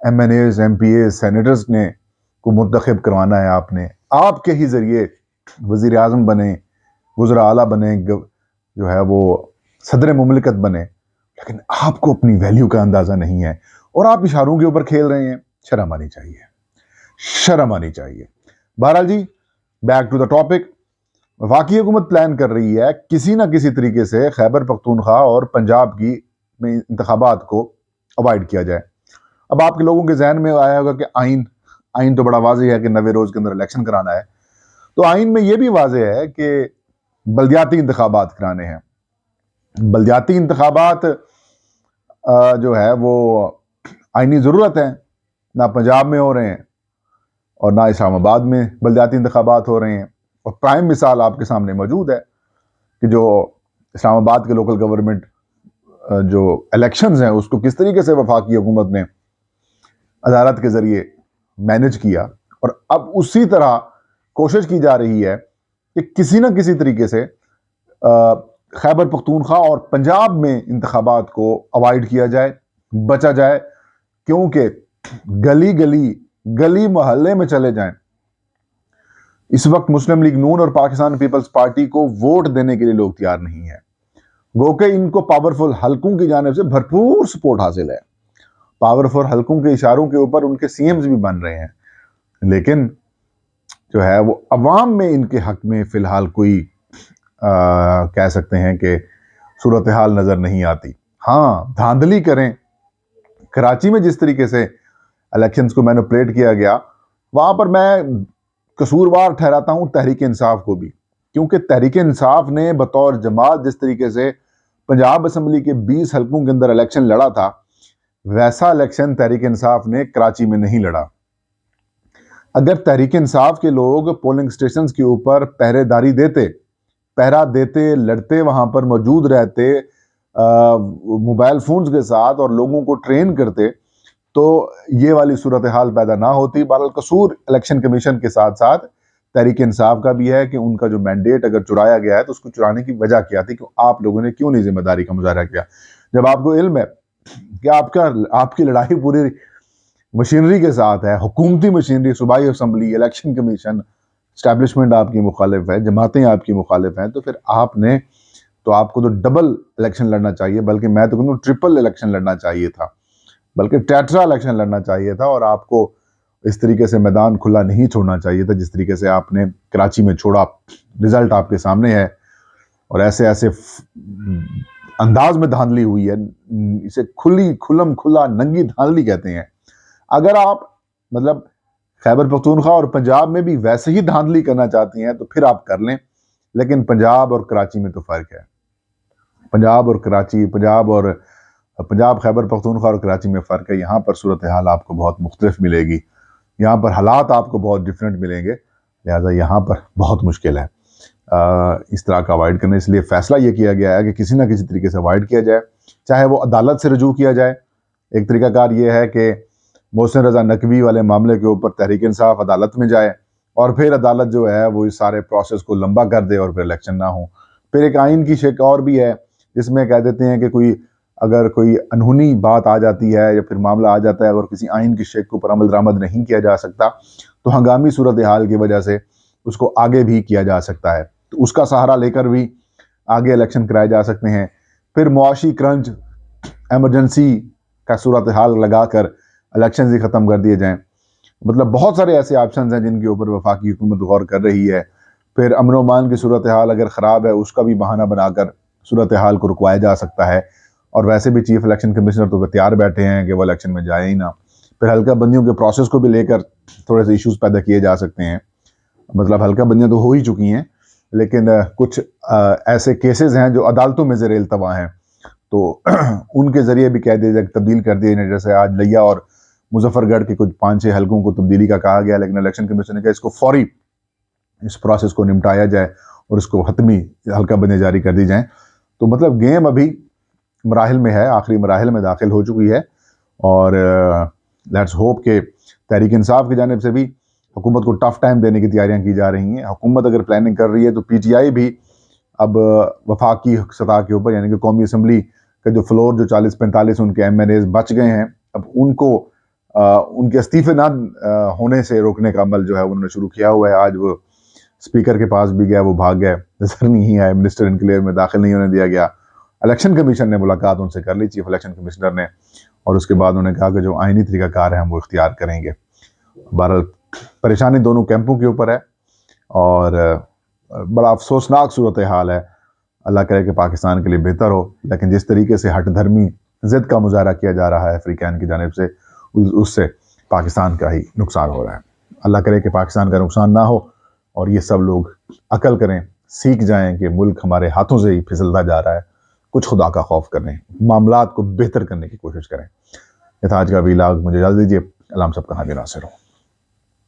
M N A's, M P A's, senators نے کو منتخب کروانا ہے آپ نے، آپ کے ہی ذریعے وزیر اعظم بنے، وزراء اعلیٰ بنے، جو ہے وہ صدر مملکت بنے، لیکن آپ کو اپنی ویلیو کا اندازہ نہیں ہے اور آپ اشاروں کے اوپر کھیل رہے ہیں. شرم آنی چاہیے، شرم آنی چاہیے. بہرحال جی، بیک ٹو دا ٹاپک. وفاقی حکومت پلان کر رہی ہے کسی نہ کسی طریقے سے خیبر پختونخوا اور پنجاب کی میں انتخابات کو اوائڈ کیا جائے. اب آپ کے لوگوں کے ذہن میں آیا ہوگا کہ آئین تو بڑا واضح ہے کہ 90 روز کے اندر الیکشن کرانا ہے، تو آئین میں یہ بھی واضح ہے کہ بلدیاتی انتخابات کرانے ہیں. بلدیاتی انتخابات جو ہے وہ آئینی ضرورت ہے، نہ پنجاب میں ہو رہے ہیں اور نہ اسلام آباد میں بلدیاتی انتخابات ہو رہے ہیں. اور پرائم مثال آپ کے سامنے موجود ہے کہ جو اسلام آباد کے لوکل گورنمنٹ جو الیکشنز ہیں اس کو کس طریقے سے وفاقی حکومت نے عدالت کے ذریعے مینج کیا، اور اب اسی طرح کوشش کی جا رہی ہے کہ کسی نہ کسی طریقے سے خیبر پختونخوا اور پنجاب میں انتخابات کو اوائڈ کیا جائے، بچا جائے، کیونکہ گلی محلے میں چلے جائیں. اس وقت مسلم لیگ نون اور پاکستان پیپلز پارٹی کو ووٹ دینے کے لیے لوگ تیار نہیں ہیں، گو کہ ان کو پاورفل حلقوں کی جانب سے بھرپور سپورٹ حاصل ہے. پاورفل حلقوں کے اشاروں کے اوپر ان کے سی ایمز بھی بن رہے ہیں، لیکن جو ہے وہ عوام میں ان کے حق میں فی الحال کوئی کہہ سکتے ہیں کہ صورتحال نظر نہیں آتی. ہاں، دھاندلی کریں. کراچی میں جس طریقے سے الیکشنز کو مینوپولیٹ کیا گیا، وہاں پر میں قصوروار ٹھہراتا ہوں تحریک انصاف کو بھی، کیونکہ تحریک انصاف نے بطور جماعت جس طریقے سے پنجاب اسمبلی کے 20 حلقوں کے اندر الیکشن لڑا تھا، ویسا الیکشن تحریک انصاف نے کراچی میں نہیں لڑا. اگر تحریک انصاف کے لوگ پولنگ سٹیشنز کے اوپر پہرے داری دیتے، پہرا دیتے، لڑتے، وہاں پر موجود رہتے موبائل فونز کے ساتھ اور لوگوں کو ٹرین کرتے، تو یہ والی صورتحال پیدا نہ ہوتی. بہرحال قصور الیکشن کمیشن کے ساتھ ساتھ تحریک انصاف کا بھی ہے کہ ان کا جو مینڈیٹ اگر چرایا گیا ہے تو اس کو چرانے کی وجہ کیا تھی، کہ آپ لوگوں نے کیوں نہیں ذمہ داری کا مظاہرہ کیا. جب آپ کو علم ہے کہ آپ کی لڑائی پوری مشینری کے ساتھ ہے، حکومتی مشینری، صوبائی اسمبلی، الیکشن کمیشن، اسٹیبلشمنٹ آپ کی مخالف ہے، جماعتیں آپ کی مخالف ہیں، تو پھر آپ کو تو ڈبل الیکشن لڑنا چاہیے، بلکہ میں تو کہوں ٹرپل الیکشن لڑنا چاہیے تھا، بلکہ ٹیٹرا الیکشن لڑنا چاہیے تھا. اور آپ کو اس طریقے سے میدان کھلا نہیں چھوڑنا چاہیے تھا جس طریقے سے آپ نے کراچی میں چھوڑا. رزلٹ آپ کے سامنے ہے، اور ایسے انداز میں دھاندلی ہوئی ہے، اسے کھلا ننگی دھاندلی کہتے ہیں. اگر آپ مطلب خیبر پختونخوا اور پنجاب میں بھی ویسے ہی دھاندلی کرنا چاہتی ہیں تو پھر آپ کر لیں، لیکن پنجاب اور کراچی میں تو فرق ہے. پنجاب خیبر پختونخوا اور کراچی میں فرق ہے. یہاں پر صورتحال آپ کو بہت مختلف ملے گی، یہاں پر حالات آپ کو بہت ڈیفرنٹ ملیں گے، لہٰذا یہاں پر بہت مشکل ہے اس طرح کا اوائڈ کرنا. اس لیے فیصلہ یہ کیا گیا ہے کہ کسی نہ کسی طریقے سے اوائڈ کیا جائے، چاہے وہ عدالت سے رجوع کیا جائے. ایک طریقہ کار یہ ہے کہ محسن رضا نقوی والے معاملے کے اوپر تحریک انصاف عدالت میں جائے، اور پھر عدالت جو ہے وہ اس سارے پروسیس کو لمبا کر دے اور پھر الیکشن نہ ہو. پھر ایک آئین کی شک اور بھی ہے جس میں کہہ دیتے ہیں کہ اگر کوئی انہونی بات آ جاتی ہے یا پھر معاملہ آ جاتا ہے، اگر کسی آئین کی شک کے اوپر عمل درآمد نہیں کیا جا سکتا تو ہنگامی صورتحال کی وجہ سے اس کو آگے بھی کیا جا سکتا ہے، تو اس کا سہارا لے کر بھی آگے الیکشن کرائے جا سکتے ہیں. پھر معاشی کرنچ، ایمرجنسی کا صورتحال لگا کر الیکشنز ہی ختم کر دیے جائیں. مطلب بہت سارے ایسے آپشنز ہیں جن کے اوپر وفاقی حکومت غور کر رہی ہے. پھر امن و امان کی صورتحال اگر خراب ہے اس کا بھی بہانہ بنا کر صورتحال کو رکوایا جا سکتا ہے، اور ویسے بھی چیف الیکشن کمشنر تو تیار بیٹھے ہیں کہ وہ الیکشن میں جائے ہی نہ. پھر حلقہ بندیوں کے پروسیس کو بھی لے کر تھوڑے سے ایشوز پیدا کیے جا سکتے ہیں. مطلب حلقہ بندیاں تو ہو ہی چکی ہیں، لیکن کچھ ایسے کیسز ہیں جو عدالتوں میں زیر التوا ہیں، تو ان کے ذریعے بھی کہہ دیا جائے، تبدیل کر دیے جائیں. جیسے آج لیا اور مظفر گڑھ کے کچھ 5-6 حلقوں کو تبدیلی کا کہا گیا، لیکن الیکشن کمیشن نے کہا اس کو فوری اس پروسیس کو نمٹایا جائے اور اس کو حتمی حلقہ بندیاں جاری کر دی جائیں. تو مطلب گیم ابھی مراحل میں ہے، آخری مراحل میں داخل ہو چکی ہے، اور لیٹس ہوپ کہ تحریک انصاف کی جانب سے بھی حکومت کو ٹف ٹائم دینے کی تیاریاں کی جا رہی ہیں. حکومت اگر پلاننگ کر رہی ہے تو پی ٹی آئی بھی اب وفاقی سطح کے اوپر، یعنی کہ قومی اسمبلی کا جو فلور جو 40-45 ان کے ایم این ایز بچ گئے ہیں، اب ان کو ان کے استعفے نہ ہونے سے روکنے کا عمل جو ہے انہوں نے شروع کیا ہوا ہے. آج وہ اسپیکر کے پاس بھی گیا, وہ بھاگ گئے, نظر نہیں آئے, منسٹر انکلیو میں داخل نہیں ہونے دیا گیا. الیکشن کمیشن نے ملاقات ان سے کر لی, چیف الیکشن کمشنر نے, اور اس کے بعد انہوں نے کہا کہ جو آئینی طریقہ کار ہے ہم وہ اختیار کریں گے. بہرحال پریشانی دونوں کیمپوں کے اوپر ہے اور بڑا افسوسناک صورتحال ہے. اللہ کرے کہ پاکستان کے لیے بہتر ہو, لیکن جس طریقے سے ہٹ دھرمی ضد کا مظاہرہ کیا جا رہا ہے افریقین کی جانب سے, اس سے پاکستان کا ہی نقصان ہو رہا ہے. اللہ کرے کہ پاکستان کا نقصان نہ ہو اور یہ سب لوگ عقل کریں, سیکھ جائیں کہ ملک ہمارے ہاتھوں سے ہی پھسلتا جا رہا ہے. کچھ خدا کا خوف کریں, معاملات کو بہتر کرنے کی کوشش کریں. یہ تھا آج کا ویلاگ, مجھے اجازت دیجیے. اللہ ہم سب کا حامی ناصر ہو.